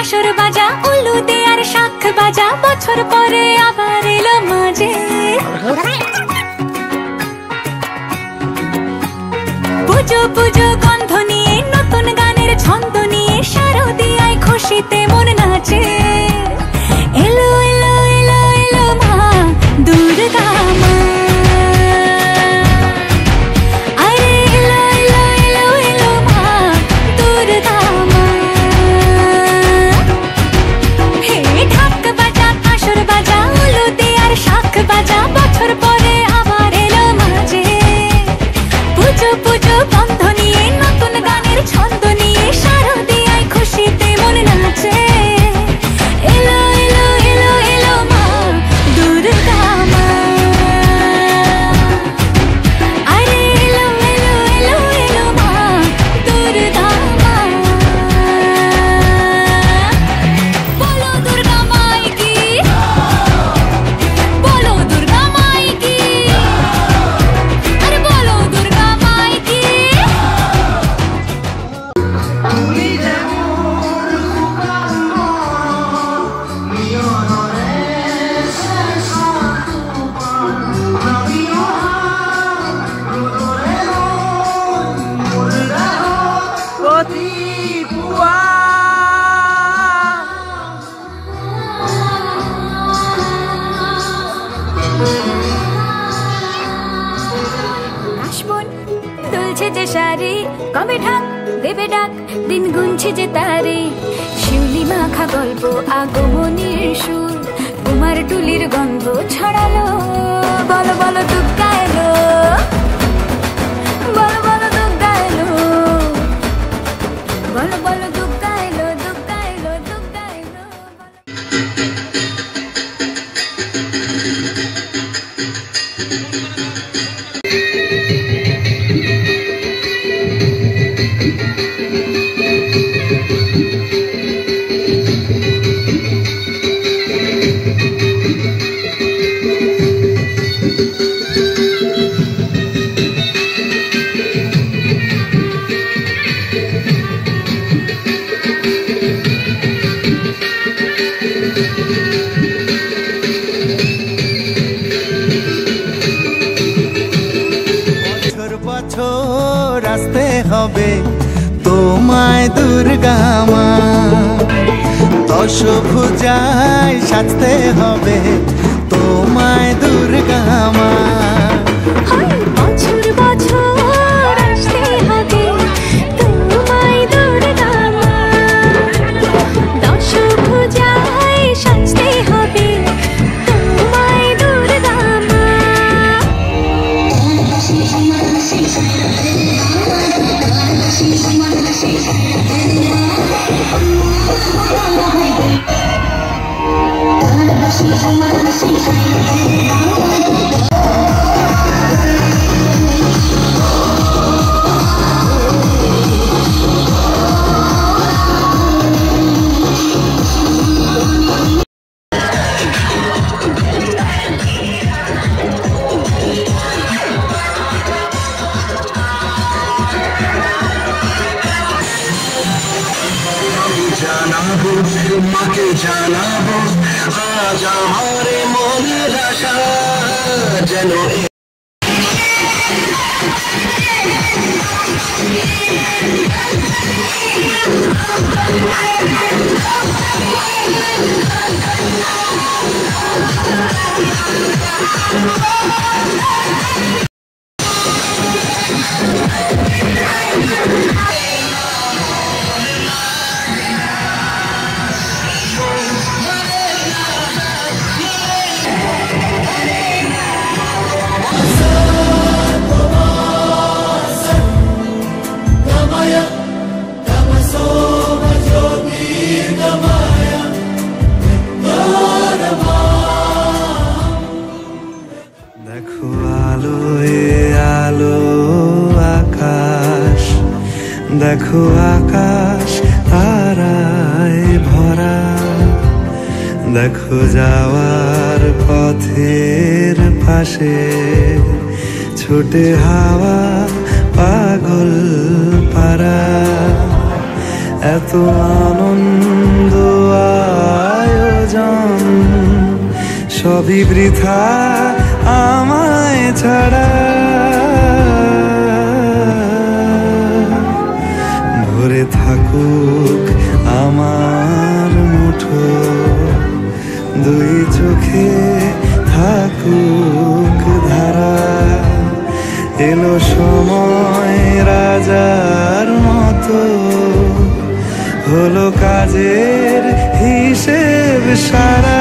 কাসর বাজা উলুদে আর শাখ বাজা বছর পরে আবার এলো মাঝে পুজো পুজো গন্ধ নিয়ে নতুন গানের ছন্দ নিয়ে শারদিয়ায় খুশিতে মন নাচে এলো এলো এলো এলো মা দুর্গা মা আরে এলো এলো এলো এলো মা দুর্গা মা হে ঢাক বাজা কাসর বাজা উলুদে আর শাখ বাজা বছর পরে আবার এলো মাঝে পুজো পুজো গন্ধ নিয়ে নতুন গানের ছন্দ নিয়ে শারদিয়ায় খুশিতে মন নাচে এলো এলো এলো এলো মা দুর্গা মা আরে এলো এলো এলো এলো মা দুর্গা মা বলো দুর্গা মাই কি বলো দুর্গা মাই কি আরে বলো দুর্গা মাই কি কাশবন দুলছে যে শাড়ি কবে ঢাক দেবে ডাক দিন গুনছে যে তারে শিউলি মাখা গল্প আগমনীর সুর কুমার টুলির গন্ধ ছড়ালো বলো বলো দুর্গা এলো বলো বলো দুর্গা এলো বলো বলো দুর্গা এলো দুর্গা এলো দুর্গা এলো বছর বছর আসতে হবে তোমায় দুর্গা মা দশভুজায় সাজতে হবে তোমায় দুর্গা মা বছর বছর আসতে হবে তোমায় দুর্গা মা দশভুজায় সাজতে হবে তোমায় দুর্গা মা জানাবো মাকে জানাবো আজ আমার মনের আশা যেন দেখো আলো আলো আকাশ দেখো আকাশ তারায় ভরা দেখো যাওয়ার পথের পাশে ছুটে হাওয়া পাগল পারা এত আনন্দ সবই বৃথা আমায় ছাড়া। ভরে থাকুক আমার মুঠো, দুই চোখে থাকুক ধারা। এলো সময় রাজার মতো, হলো কাজের হিসেব সারা।